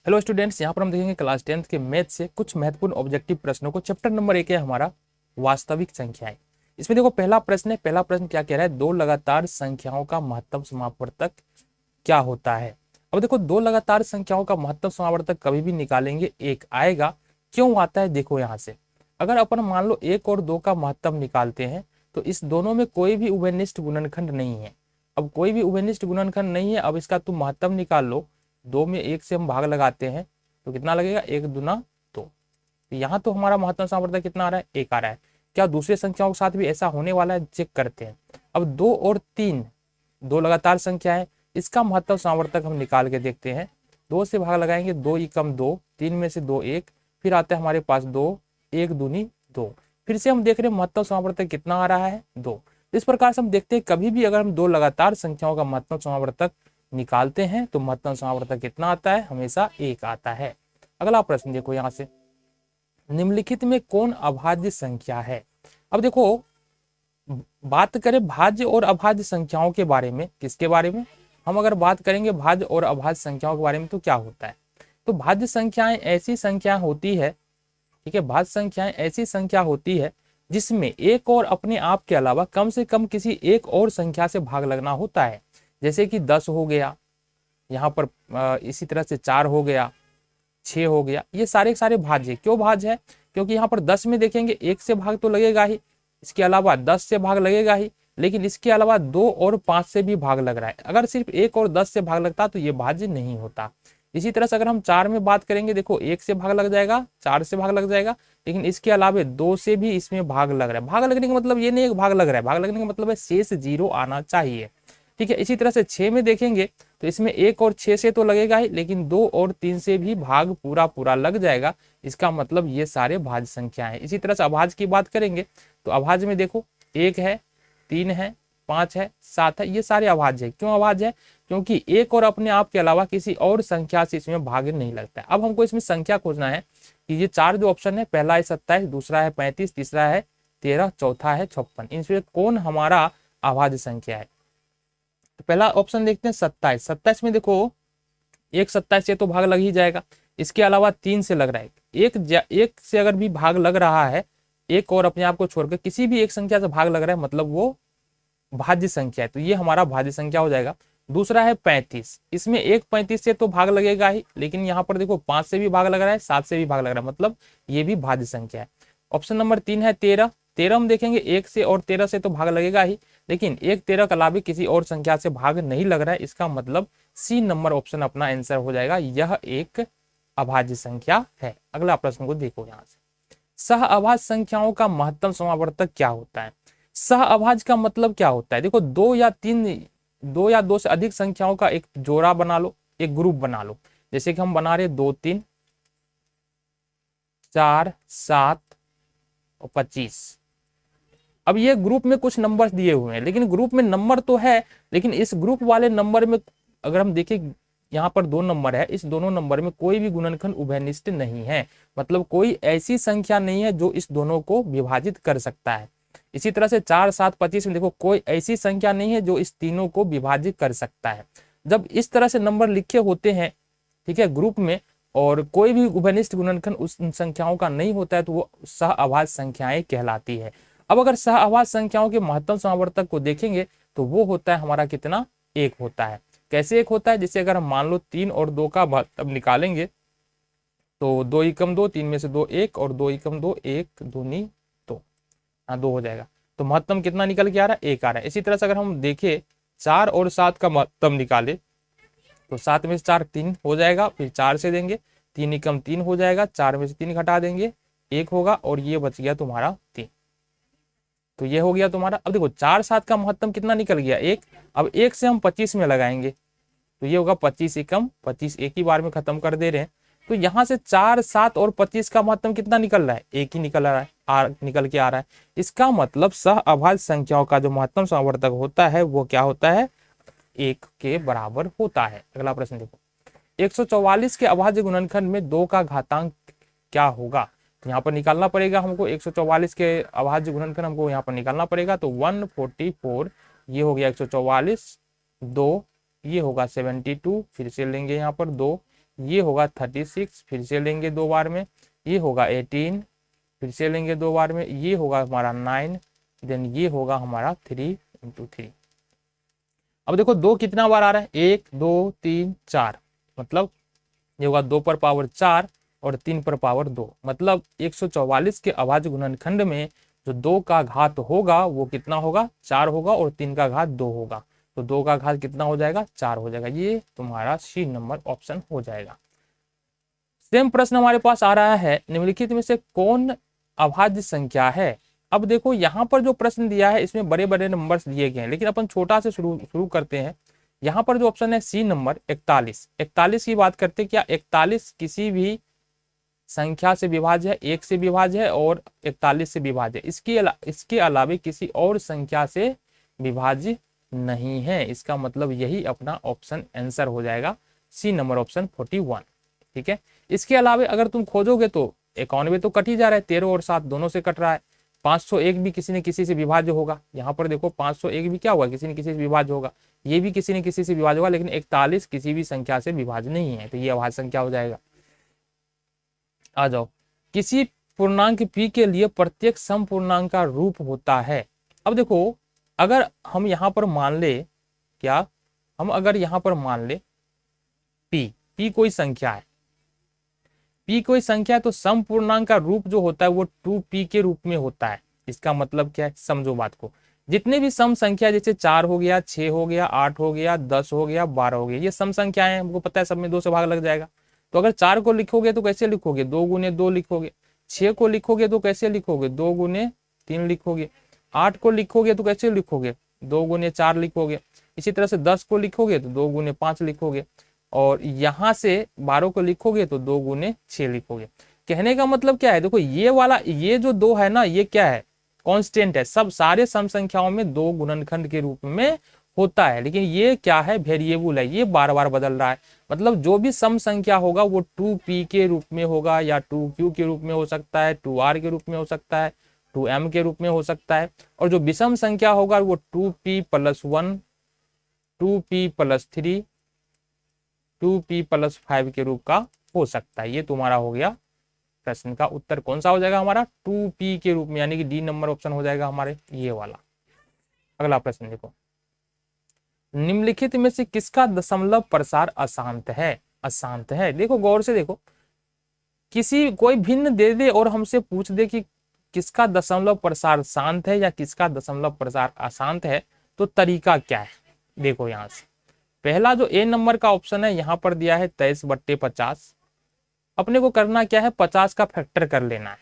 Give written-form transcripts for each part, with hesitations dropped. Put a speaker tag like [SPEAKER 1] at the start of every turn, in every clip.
[SPEAKER 1] Hello students, यहाँ पर हम देखेंगे क्लास 10th के मैथ से कुछ महत्वपूर्ण ऑब्जेक्टिव प्रश्नों को। चैप्टर नंबर 1 है हमारा वास्तविक संख्याएं। इसमें देखो पहला प्रश्न है। पहला प्रश्न क्या कह रहा है, दो लगातार संख्याओं का महत्तम समापवर्तक क्या होता है। अब देखो दो लगातार संख्याओं का महत्तम समापवर्तक कभी भी निकालेंगे एक आएगा। क्यों आता है, देखो यहाँ से अगर अपन मान लो 1 और 2 का महत्तम निकालते हैं तो इस दोनों में कोई भी उभयनिष्ठ गुणनखंड नहीं है। अब कोई भी उभयनिष्ठ गुणनखंड नहीं है, अब इसका तुम महत्तम निकाल लो। 2 में 1 से हम भाग लगाते हैं तो कितना लगेगा, 1 दूना 2। तो यहाँ तो हमारा महत्तम समापवर्तक कितना आ रहा है, 1 आ रहा है। क्या दूसरे संख्याओं के साथ भी ऐसा होने वाला है, चेक करते हैं। अब 2 और 3 दो लगातार संख्या है, इसका महत्तम समापवर्तक हम निकाल के देखते हैं। 2 से भाग लगाएंगे, 2 एकम 2, 3 में से 2 1, फिर आता है हमारे पास 2, 1 दूनी 2। फिर से हम देख रहे हैं महत्तम समापवर्तक कितना आ रहा है, 2। इस प्रकार से हम देखते हैं कभी भी अगर हम दो लगातार संख्याओं का महत्तम समापवर्तक निकालते हैं तो महत्तम समापवर्तक कितना आता है, हमेशा 1 आता है। अगला प्रश्न देखो यहाँ से, निम्नलिखित में कौन अभाज्य संख्या है। अब देखो बात करें भाज्य और अभाज्य संख्याओं के बारे में, किसके बारे में, हम अगर बात करेंगे भाज्य और अभाज्य संख्याओं के बारे में तो क्या होता है। तो भाज्य संख्याएं ऐसी संख्या होती है, ठीक है, भाज्य संख्याएं ऐसी संख्या होती है जिसमें एक और अपने आप के अलावा कम से कम किसी एक और संख्या से भाग लगना होता है। जैसे कि 10 हो गया, यहाँ पर इसी तरह से 4 हो गया, 6 हो गया, ये सारे के सारे भाज्य। क्यों भाज्य है, क्योंकि यहाँ पर 10 में देखेंगे 1 से भाग तो लगेगा ही, इसके अलावा 10 से भाग लगेगा ही, लेकिन इसके अलावा 2 और 5 से भी भाग लग रहा है। अगर सिर्फ 1 और 10 से भाग लगता तो ये भाज्य नहीं होता। इसी तरह से अगर हम 4 में बात करेंगे, देखो 1 से भाग लग जाएगा, 4 से भाग लग जाएगा, लेकिन इसके अलावा 2 से भी इसमें भाग लग रहा है। भाग लगने का मतलब ये नहीं है भाग लग रहा है, भाग लगने का मतलब है शेष 0 आना चाहिए, ठीक है। इसी तरह से 6 में देखेंगे तो इसमें 1 और 6 से तो लगेगा ही, लेकिन 2 और 3 से भी भाग पूरा पूरा लग जाएगा। इसका मतलब ये सारे भाज्य संख्या है। इसी तरह से अभाज्य की बात करेंगे तो अभाज्य में देखो 1 है, 3 है, 5 है, 7 है, ये सारे अभाज्य है। क्यों अभाज्य है, क्योंकि एक और अपने आप के अलावा किसी और संख्या से इसमें भाग नहीं लगता है। अब हमको इसमें संख्या खोजना है कि ये 4 जो ऑप्शन है, पहला है 27, दूसरा है 35, तीसरा है 13, चौथा है 56, इनसे कौन हमारा अभाज्य संख्या है। तो पहला ऑप्शन देखते हैं 27। 27 में देखो एक 27 से तो भाग लग ही जाएगा, इसके अलावा 3 से लग रहा है, एक से अगर भी भाग लग रहा है, एक और अपने आप को छोड़कर किसी भी एक संख्या से भाग लग रहा है, मतलब वो भाज्य संख्या है, तो ये हमारा भाज्य संख्या हो जाएगा। दूसरा है 35, इसमें एक 35 से तो भाग लगेगा ही, लेकिन यहाँ पर देखो 5 से भी भाग लग रहा है, 7 से भी भाग लग रहा है, मतलब ये भी भाज्य संख्या है। ऑप्शन नंबर 3 है 13। 13 हम देखेंगे 1 से और 13 से तो भाग लगेगा ही, लेकिन 1 13 के अलावा किसी और संख्या से भाग नहीं लग रहा है। इसका मतलब सी नंबर ऑप्शन अपना आंसर हो जाएगा, यह एक अभाज्य संख्या है। अगला प्रश्न को देखो यहाँ से, सह अभाज्य संख्याओं का महत्तम समापवर्तक क्या होता है। सह अभाज्य का मतलब क्या होता है, देखो दो या दो से अधिक संख्याओं का एक जोड़ा बना लो, एक ग्रुप बना लो। जैसे कि हम बना रहे 2 3 4 7 और 25। अब ये ग्रुप में कुछ नंबर दिए हुए हैं, लेकिन ग्रुप में नंबर तो है, लेकिन इस ग्रुप वाले नंबर में अगर हम देखें, यहाँ पर 2 नंबर है, इस दोनों नंबर में कोई भी गुणनखंड उभयनिष्ठ नहीं है, मतलब कोई ऐसी संख्या नहीं है जो इस दोनों को विभाजित कर सकता है। इसी तरह से 4 7 25 में देखो कोई ऐसी संख्या नहीं है जो इस तीनों को विभाजित कर सकता है। जब इस तरह से नंबर लिखे होते हैं, ठीक है, ग्रुप में, और कोई भी उभयनिष्ठ गुणनखंड उस संख्याओं का नहीं होता है, तो वो सह अभाज्य संख्याएं कहलाती है। अब अगर सह अभाज्य संख्याओं के महत्तम समापवर्तक को देखेंगे तो वो होता है हमारा कितना, 1 होता है। कैसे 1 होता है, जैसे अगर हम मान लो 3 और 2 का महत्तम निकालेंगे तो 2 एकम 2, 3 में से 2 1, और 2 एकम 2, 1 दूनी 2, हाँ 2 हो जाएगा। तो महत्तम कितना निकल के आ रहा है, 1 आ रहा है। इसी तरह से अगर हम देखें 4 और 7 का महत्तम निकाले तो 7 में से 4 3 हो जाएगा, फिर 4 से देंगे, 3 एकम 3 हो जाएगा, 4 में से 3 घटा देंगे 1 होगा, और ये बच गया तुम्हारा 3। तो ये हो गया तुम्हारा। अब देखो 4 7 का महत्तम कितना निकल गया, 1। अब 1 से हम 25 में लगाएंगे तो ये होगा 25 एकम 25, एक ही बार में खत्म कर दे रहे हैं। तो यहाँ से 4 7 और 25 का महत्तम कितना निकल रहा है, 1 ही निकल रहा है, निकल के आ रहा है। इसका मतलब सह अभाज्य संख्याओं का जो महत्तम समापवर्तक होता है वो क्या होता है, 1 के बराबर होता है। अगला प्रश्न देखो, 144 के अभाज्य गुणनखंड में 2 का घातांक क्या होगा। तो यहाँ पर निकालना पड़ेगा हमको 144 के अभाज्य गुणनखंड, हमको यहाँ पर निकालना पड़ेगा। तो 144, ये हो गया 144, 2 ये होगा 72, फिर से लेंगे यहाँ पर 2, ये होगा 36, फिर से लेंगे 2 बार में, ये होगा 18, फिर से लेंगे 2 बार में, ये होगा हमारा 9, देन ये होगा हमारा 3 × 3। अब देखो 2 कितना बार आ रहा है, 1 2 3 4, मतलब ये होगा 2 पर पावर 4 और 3 पर पावर 2, मतलब 144 के अभाज्य गुणनखंड में जो 2 का घात होगा वो कितना होगा, 4 होगा, और 3 का घात 2 होगा, तो 2 का घात कितना हो जाएगा, 4 हो जाएगा। ये तुम्हारा सी नंबर ऑप्शन हो जाएगा। सेम प्रश्न हमारे पास आ रहा है, निम्नलिखित में से कौन अभाज्य संख्या है। अब देखो यहाँ पर जो प्रश्न दिया है इसमें बड़े बड़े नंबर्स दिए गए हैं, लेकिन अपन छोटा से शुरू करते हैं। यहाँ पर जो ऑप्शन है सी नंबर 41, 41 की बात करते हैं। क्या 41 किसी भी संख्या से विभाज्य है, 1 से विभाज्य है और 41 से विभाज्य है, इसके अलावे किसी और संख्या से विभाज्य नहीं है। इसका मतलब यही अपना ऑप्शन आंसर हो जाएगा, सी नंबर ऑप्शन 41। ठीक है, इसके अलावे अगर तुम खोजोगे तो 91 तो कट ही जा रहा है, 13 और 7 दोनों से कट रहा है। 501 भी किसी न किसी से विभाज्य होगा, यहाँ पर देखो 501 भी क्या हुआ, किसी न किसी से विभाज्य होगा, ये भी किसी न किसी से विभाज्य होगा, लेकिन 41 किसी भी संख्या से विभाज्य नहीं है, तो ये अभाज्य संख्या हो जाएगा। आ जाओ, किसी पूर्णांक p के लिए प्रत्येक सम पूर्णांक का रूप होता है। अब देखो अगर हम यहाँ पर मान ले, क्या हम अगर यहाँ पर मान ले p कोई संख्या है, p कोई संख्या है, तो सम पूर्णांक का रूप जो होता है वो 2p के रूप में होता है। इसका मतलब क्या है, समझो बात को। जितने भी सम संख्या, जैसे 4 हो गया, 6 हो गया, 8 हो गया, 10 हो गया, 12 हो गया, ये सम संख्याएं हैं, हमको पता है सब में 2 से भाग लग जाएगा। तो अगर 4 को लिखोगे तो कैसे लिखोगे, 2 × 2 लिखोगे। 6 को लिखोगे तो कैसे लिखोगे, 2 × 3 लिखोगे। 8 को लिखोगे तो कैसे लिखोगे, 2 × 4 लिखोगे। इसी तरह से 10 को लिखोगे तो 2 × 5 लिखोगे, और यहाँ से 12 को लिखोगे तो 2 × 6 लिखोगे। कहने का मतलब क्या है, देखो ये वाला, ये जो 2 है ना, ये क्या है, कांस्टेंट है, सब सारे सम संख्याओं में 2 गुणनखंड के रूप में होता है, लेकिन ये क्या है, वेरिएबल है, ये बार बार बदल रहा है। मतलब जो भी सम संख्या होगा वो 2p के रूप में होगा, या 2q के रूप में हो सकता है, 2r के रूप में हो सकता है, 2m के रूप में हो सकता है, और जो विषम संख्या होगा वो 2p + 1, 2p + 3, 2p + 5 के रूप का हो सकता है। ये तुम्हारा हो गया प्रश्न का उत्तर। कौन सा हो जाएगा हमारा, 2p के रूप में, यानी कि डी नंबर ऑप्शन हो जाएगा हमारे ये वाला। अगला प्रश्न देखो, निम्नलिखित में से किसका दशमलव प्रसार अशांत है। अशांत है, देखो गौर से देखो, किसी कोई भिन्न दे दे और हमसे पूछ दे कि किसका दशमलव प्रसार शांत है या किसका दशमलव प्रसार अशांत है, तो तरीका क्या है। देखो यहां से पहला जो ए नंबर का ऑप्शन है, यहाँ पर दिया है 23/50। अपने को करना क्या है, 50 का फैक्टर कर लेना है।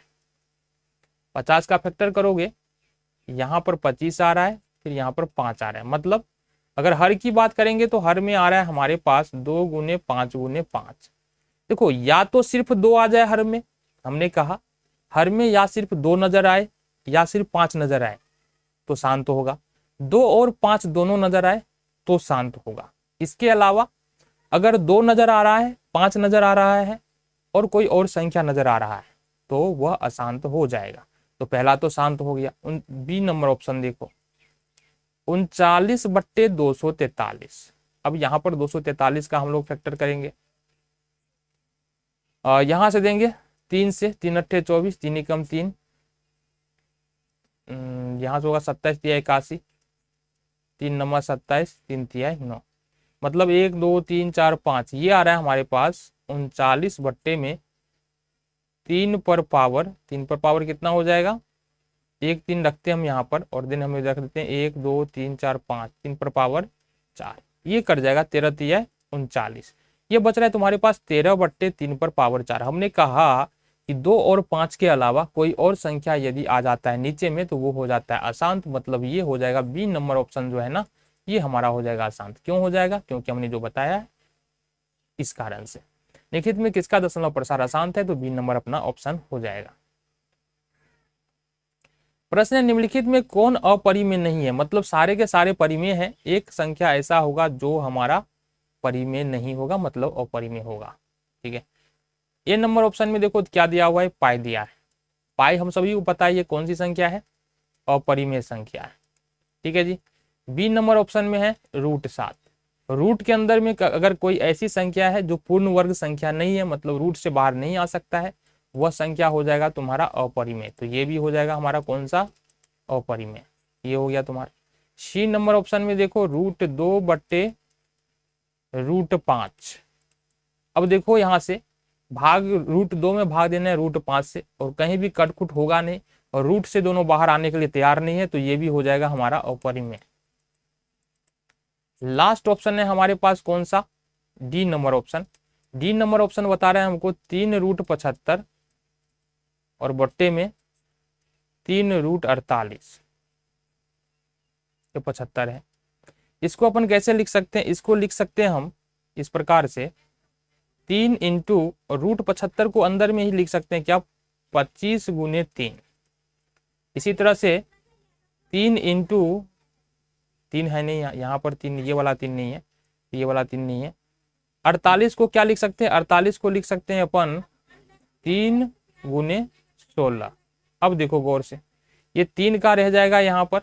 [SPEAKER 1] 50 का फैक्टर करोगे, यहाँ पर 25 आ रहा है, फिर यहाँ पर 5 आ रहा है। मतलब अगर हर की बात करेंगे तो हर में आ रहा है हमारे पास 2 × 5 × 5। देखो या तो सिर्फ 2 आ जाए हर में, हमने कहा हर में या सिर्फ 2 नजर आए या सिर्फ 5 नजर आए तो शांत होगा, 2 और 5 दोनों नजर आए तो शांत होगा। इसके अलावा अगर 2 नजर आ रहा है, 5 नजर आ रहा है और कोई और संख्या नजर आ रहा है तो वह अशांत हो जाएगा। तो पहला तो शांत हो गया। बी नंबर ऑप्शन देखो, 39/243। अब यहाँ पर 243 का हम लोग फैक्टर करेंगे, यहां से देंगे 3 से, 3 × 8 = 24, 3 × 3, यहाँ से होगा 27 × 81, 3 × 27, 3 × 9, मतलब 1 2 3 4 5, ये आ रहा है हमारे पास 39 बट्टे में 3 पर पावर कितना हो जाएगा, 1 3 रखते हैं हम यहाँ पर, और दिन हम रख देते हैं 1 2 3 4 5, 3 पर पावर 4, ये कट जाएगा 13 × 3 = 39। ये बच रहा है तुम्हारे पास 13/3 पर पावर 4। हमने कहा कि 2 और 5 के अलावा कोई और संख्या यदि आ जाता है नीचे में तो वो हो जाता है अशांत। मतलब ये हो जाएगा बी नंबर ऑप्शन जो है ना, ये हमारा हो जाएगा अशांत। क्यों हो जाएगा, क्योंकि हमने जो बताया है इस कारण से। निम्नलिखित में किसका दशमलव प्रसार अशांत है, तो बी नंबर अपना ऑप्शन हो जाएगा। प्रश्न है, निम्नलिखित में कौन अपरिमेय नहीं है। मतलब सारे के सारे परिमेय हैं, एक संख्या ऐसा होगा जो हमारा परिमेय नहीं होगा, मतलब अपरिमेय होगा। ठीक है, ए नंबर ऑप्शन में देखो क्या दिया हुआ है, पाई दिया है। पाई हम सभी को पता है ये कौन सी संख्या है, अपरिमेय संख्या है। ठीक है जी। बी नंबर ऑप्शन में है √7, रूट के अंदर में अगर कोई ऐसी संख्या है जो पूर्ण वर्ग संख्या नहीं है, मतलब रूट से बाहर नहीं आ सकता है, वह संख्या हो जाएगा तुम्हारा अपरिमेय। तो ये भी हो जाएगा हमारा कौन सा, अपरिमेय। ये हो गया तुम्हारा। सी नंबर ऑप्शन में देखो √2/√5। अब देखो यहां से भाग √2 में भाग देना है √5 से, और कहीं भी कटकुट होगा नहीं, और रूट से दोनों बाहर आने के लिए तैयार नहीं है, तो ये भी हो जाएगा हमारा अपरिमेय। लास्ट ऑप्शन है हमारे पास कौन सा, D number option. D number option बता रहे हैं हमको 3√75 और बट्टे में 3√48, ये 75 है। इसको अपन कैसे लिख सकते हैं, इसको लिख सकते हैं हम इस प्रकार से, 3 इंटू √75 को अंदर में ही लिख सकते हैं क्या, 25 × 3। इसी तरह से 3 इंटू 3 है नहीं, यहाँ पर 3, ये वाला 3 नहीं है, ये वाला 3 नहीं है। 48 को क्या लिख सकते हैं, 48 को लिख सकते हैं अपन 3 × 16। अब देखो गौर से, ये 3 का रह जाएगा यहाँ पर,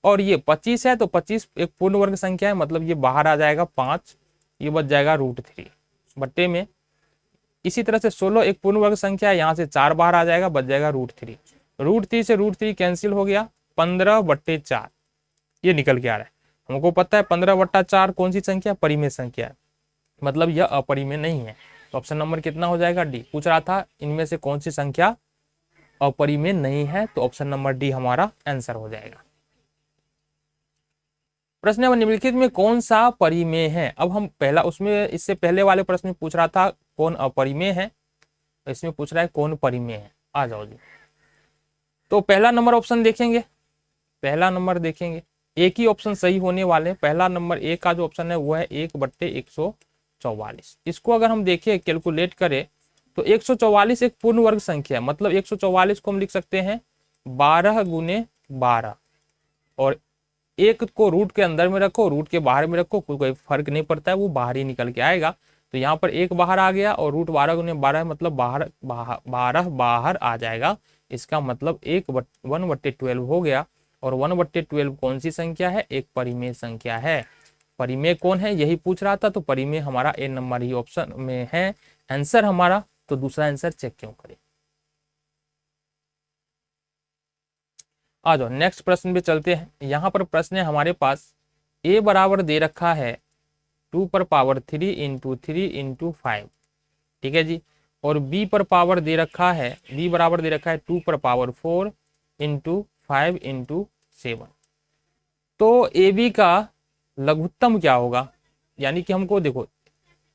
[SPEAKER 1] और ये 25 है, तो 25 एक पूर्ण वर्ग संख्या है, मतलब ये बाहर आ जाएगा 5, ये बच जाएगा √3 बट्टे में। इसी तरह से 16 एक पूर्ण वर्ग संख्या है, यहाँ से 4 बाहर आ जाएगा, बच जाएगा √3। √3 से √3 कैंसिल हो गया, 15/4 ये निकल के आ रहा है। हमको पता है 15/4 कौन सी संख्या, परिमेय संख्या है, मतलब यह अपरिमेय नहीं है। तो ऑप्शन नंबर कितना हो जाएगा, डी। पूछ रहा था इनमें से कौन सी संख्या अपरिमेय नहीं है, तो ऑप्शन नंबर डी हमारा आंसर हो जाएगा। प्रश्न नंबर निम्नलिखित में कौन सा परिमेय है। अब हम पहला, उसमें इससे पहले वाले प्रश्न में पूछ रहा था कौन अपरिमेय है, इसमें पूछ रहा है कौन परिमेय है। आ जाओ जी, तो पहला नंबर ऑप्शन देखेंगे, पहला नंबर देखेंगे, एक ही ऑप्शन सही होने वाले। पहला नंबर ए का जो ऑप्शन है वो है 1/144। इसको अगर हम देखें कैलकुलेट करें तो 144 एक पूर्ण वर्ग संख्या है, मतलब 144 को हम लिख सकते हैं 12 × 12, और एक को रूट के अंदर में रखो, रूट के बाहर में रखो, कोई फर्क नहीं पड़ता है, वो बाहर ही निकल के आएगा। तो यहाँ पर एक बाहर आ गया, और रूट 12 × 12 मतलब 12 बाहर आ जाएगा। इसका मतलब 1/12 हो गया, और 1/12 कौन सी संख्या है, एक परिमेय संख्या है। परिमेय कौन है यही पूछ रहा था, तो परिमेय हमारा ए नंबर ही ऑप्शन में है आंसर हमारा। तो दूसरा आंसर चेक क्यों करें। आ जाओ नेक्स्ट प्रश्न पे चलते हैं। यहाँ पर प्रश्न है हमारे पास, a बराबर दे रखा है 2/3 × 3 × 5, ठीक है जी, और b पर पावर दे रखा है, b बराबर दे रखा है 2/4 × 5 × 7। तो ab का लघुत्तम क्या होगा, यानी कि हमको देखो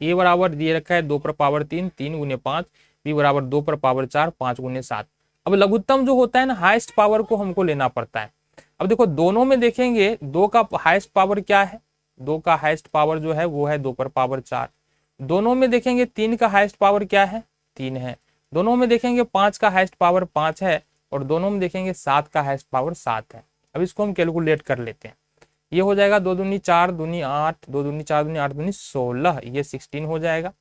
[SPEAKER 1] a बराबर दिए रखा है 2/3 3 × 5, b बराबर 2/4 5 × 7। अब लघुत्तम जो होता है ना, हाईएस्ट पावर को हमको लेना पड़ता है। अब देखो दोनों में देखेंगे 2 का हाईएस्ट पावर क्या है, 2 का हाईएस्ट पावर जो है वो है 2/4। दोनों में देखेंगे 3 का हाईएस्ट पावर क्या है, 3 है। दोनों में देखेंगे 5 का हाईएस्ट पावर 5 है, और दोनों में देखेंगे 7 का हाईएस्ट पावर 7 है। अब इसको हम कैलकुलेट कर लेते हैं। ये हो जाएगा 2 दूनी 4 दूनी 8, 2 दूनी 4 दूनी 8 दूनी 16, ये 16 हो जाएगा।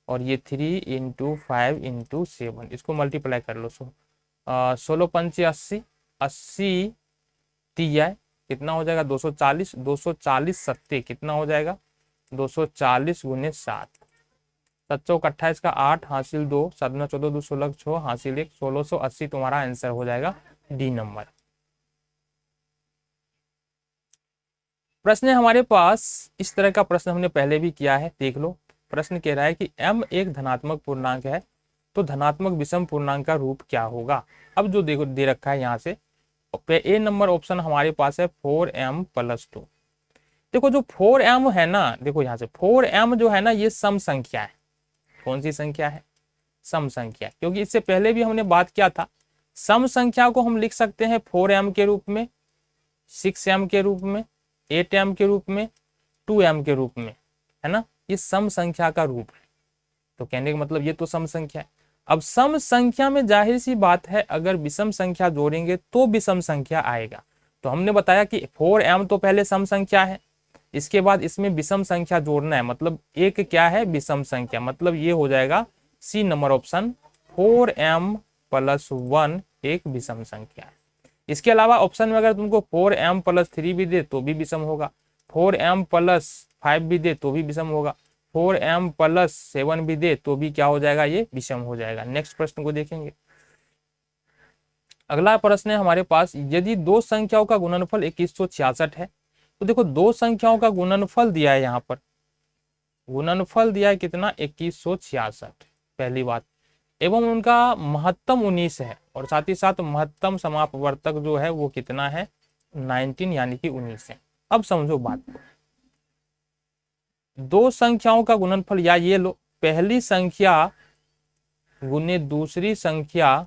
[SPEAKER 1] और ये 3 × 5 × 7, इसको मल्टीप्लाई कर लो। 16 पंचे 80, 80 तिया कितना हो जाएगा 240, 240 सत्ते कितना हो जाएगा 240 × 7, 7 चौक 28 का 8 हासिल 2, 7 9 14 2 16 6 हासिल 1, 1680 तुम्हारा आंसर हो जाएगा डी नंबर। प्रश्न है हमारे पास, इस तरह का प्रश्न हमने पहले भी किया है, देख लो। प्रश्न कह रहा है कि m एक धनात्मक पूर्णांक है, तो धनात्मक विषम पूर्णांक का रूप क्या होगा। अब जो देखो दे रखा है यहाँ से, ए नंबर ऑप्शन हमारे पास है 4m + 2। देखो जो 4m है ना, देखो यहाँ से 4m जो है ना, ये सम संख्या है। कौन सी संख्या है, सम संख्या, क्योंकि इससे पहले भी हमने बात किया था। सम संख्या को हम लिख सकते हैं 4m के रूप में, 6m के रूप में, 8m के रूप में, 2m के रूप में, है ना। ये सम संख्या का रूप है, तो कहने का मतलब ये तो सम संख्या है। अब सम संख्या में जाहिर सी बात है, अगर विषम संख्या जोड़ेंगे तो विषम संख्या आएगा। तो हमने बताया कि 4m तो पहले सम संख्या है, इसके बाद इसमें विषम संख्या जोड़ना है, मतलब एक क्या है विषम संख्या, मतलब ये हो जाएगा सी नंबर ऑप्शन, 4m + 1 एक विषम संख्या है। इसके अलावा ऑप्शन में अगर तुमको 4m + 3 भी दे तो भी विषम होगा, 4m + 5 भी दे तो भी विषम होगा, 4m प्लस 7 भी दे तो भी क्या हो जाएगा, ये विषम हो जाएगा। नेक्स्ट प्रश्न को देखेंगे। अगला प्रश्न है हमारे पास, यदि दो संख्याओं का गुणनफल 2166 है, तो देखो दो संख्याओं का गुणनफल दिया है, यहाँ पर गुणनफल दिया है कितना, 2166, पहली बात, एवं उनका महत्तम 19 है, और साथ ही साथ महत्तम समापवर्तक जो है वो कितना है, 19 यानी कि 19 है। अब समझो बात को, दो संख्याओं का गुणनफल, या ये लो पहली संख्या गुने दूसरी संख्या,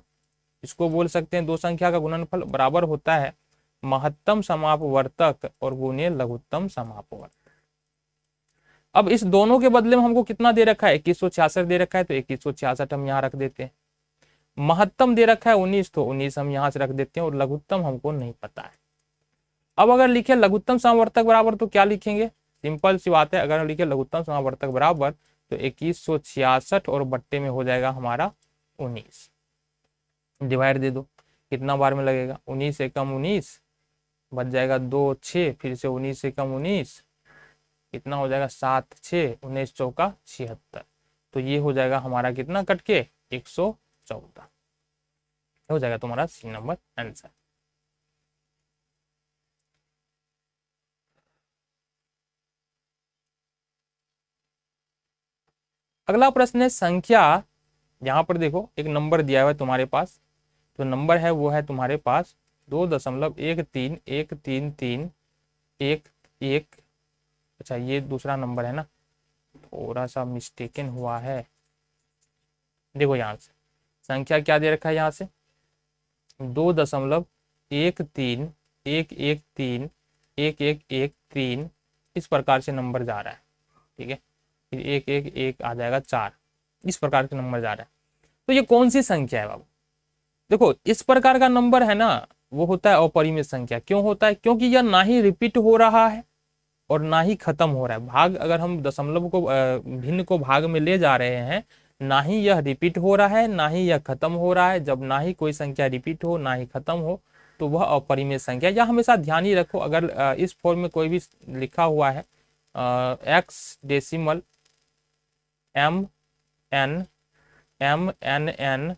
[SPEAKER 1] इसको बोल सकते हैं दो संख्या का गुणनफल बराबर होता है महत्तम समापवर्तक और गुने लघुत्तम समापवर्तक। अब इस दोनों के बदले में हमको कितना दे रखा है, 2166 दे रखा है, तो 2166 हम यहाँ रख देते हैं। महत्तम दे रखा है 19, तो 19 हम यहाँ से रख देते हैं, और लघुत्तम हमको नहीं पता है। अब अगर लिखे लघुत्तम समावर्तक बराबर, तो क्या लिखेंगे, सिंपल सी बात है, अगर लिखे लघुत्तम समावर्तक बराबर तो 2166 और बट्टे में हो जाएगा हमारा 19, डिवाइड दे दो, कितना बार में लगेगा, 19 से कम 19 बच जाएगा 2 6, फिर से 19 से कम 19 कितना हो जाएगा, 7 6 19 चौका 76, तो ये हो जाएगा हमारा कितना कट के 114 हो जाएगा तुम्हारा सी नंबर आंसर। अगला प्रश्न है संख्या, यहाँ पर देखो एक नंबर दिया हुआ है तुम्हारे पास, तो नंबर है वो है तुम्हारे पास 2.13133 एक एक, अच्छा ये दूसरा नंबर है ना, थोड़ा सा मिस्टेकन हुआ है, देखो यहाँ से संख्या क्या दे रखा है, यहाँ से 2.1311113 इस प्रकार से नंबर जा रहा है, ठीक है, फिर 111 आ जाएगा 4, इस प्रकार के नंबर जा रहा है। तो ये कौन सी संख्या है बाबू, देखो इस प्रकार का नंबर है ना वो होता है अपरिमित संख्या। क्यों होता है, क्योंकि यह ना ही रिपीट हो रहा है और ना ही खत्म हो रहा है। भाग, अगर हम दशमलव को भिन्न को भाग में ले जा रहे हैं, ना ही यह रिपीट हो रहा है ना ही यह खत्म हो रहा है। जब ना ही कोई संख्या रिपीट हो ना ही खत्म हो तो वह अपरिमेय संख्या। या हमेशा ध्यान ही रखो, अगर इस फॉर्म में कोई भी लिखा हुआ है x decimal m n m n n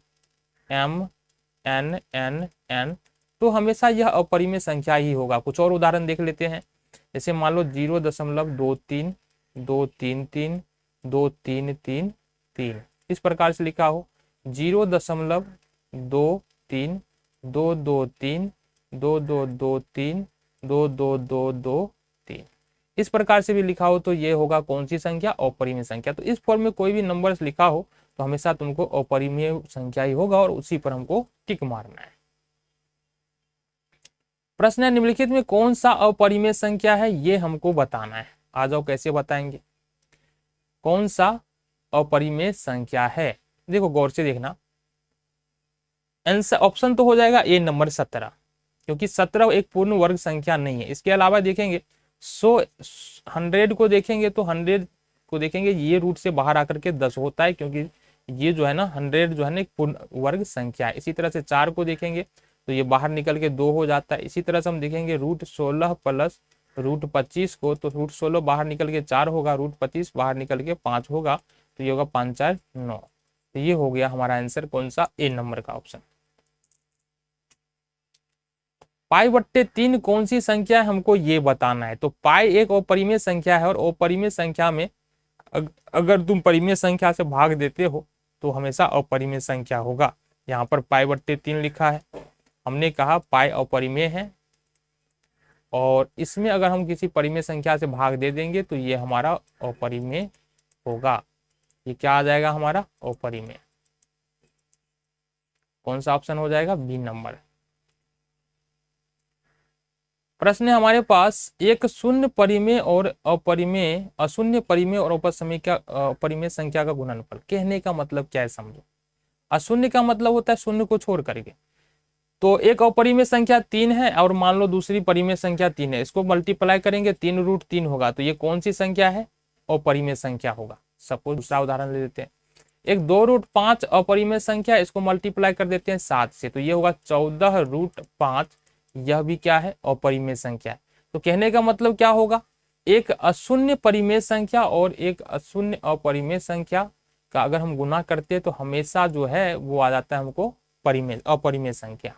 [SPEAKER 1] m n n n, तो हमेशा यह अपरिमेय संख्या ही होगा। कुछ और उदाहरण देख लेते हैं, जैसे मान लो 0.23233233 इस प्रकार से लिखा हो, 0.2322322223 इस प्रकार से भी लिखा हो, तो ये होगा कौन सी संख्या, अपरिमेय संख्या। तो इस फॉर्म में कोई भी नंबर्स लिखा हो तो हमेशा तुमको अपरिमेय संख्या ही होगा और उसी पर हमको टिक मारना है। प्रश्न है निम्नलिखित में कौन सा अपरिमेय संख्या है, ये हमको बताना है। आ जाओ कैसे बताएंगे, कौन सा अपरिमेय संख्या है। देखो गौर से देखना, आंसर ऑप्शन तो हो जाएगा ए नंबर 17, क्योंकि 17 एक पूर्ण वर्ग संख्या नहीं है। इसके अलावा देखेंगे 100 को देखेंगे तो 100 को देखेंगे ये रूट से बाहर आकर के 10 होता है, क्योंकि ये जो है ना 100 जो है ना एक पूर्ण वर्ग संख्या है। इसी तरह से 4 को देखेंगे तो ये बाहर निकल के 2 हो जाता है। इसी तरह से हम देखेंगे √16 प्लस √25 को, तो √16 बाहर निकल के 4 होगा, √25 बाहर निकल के 5 होगा, तो ये होगा 5 4 9। तो ये हो गया हमारा आंसर कौन सा, ए नंबर का ऑप्शन। π/3 कौन सी संख्या है हमको ये बताना है। तो पाई एक अपरिमेय संख्या है और अपरिमेय संख्या में अगर तुम परिमेय संख्या से भाग देते हो तो हमेशा अपरिमेय संख्या होगा। यहाँ पर π/3 लिखा है, हमने कहा पाई अपरिमेय है और इसमें अगर हम किसी परिमेय संख्या से भाग दे देंगे तो ये हमारा अपरिमेय होगा। ये क्या आ जाएगा हमारा, अपरिमेय। कौन सा ऑप्शन हो जाएगा, बी नंबर। प्रश्न है हमारे पास, एक शून्य परिमेय और अपरिमेय, अशून्य परिमेय और अपरिमेय संख्या का गुणनफल। कहने का मतलब क्या है समझो। अशून्य का मतलब होता है शून्य को छोड़ करके। तो एक अपरिमेय संख्या 3 है और मान लो दूसरी परिमेय संख्या 3 है, इसको मल्टीप्लाई करेंगे 3√3 होगा, तो ये कौन सी संख्या है, अपरिमेय संख्या होगा। सपोज दूसरा उदाहरण ले लेते हैं, एक 2√5 अपरिमेय संख्या, इसको मल्टीप्लाई कर देते हैं 7 से, तो ये होगा 14√5। यह भी क्या है, अपरिमेय संख्या है। तो कहने का मतलब क्या होगा, एक अशून्य परिमेय संख्या और एक अशून्य अपरिमेय संख्या का अगर हम गुना करते हैं तो हमेशा जो है वो आ जाता है हमको परिमेय अपरिमेय संख्या।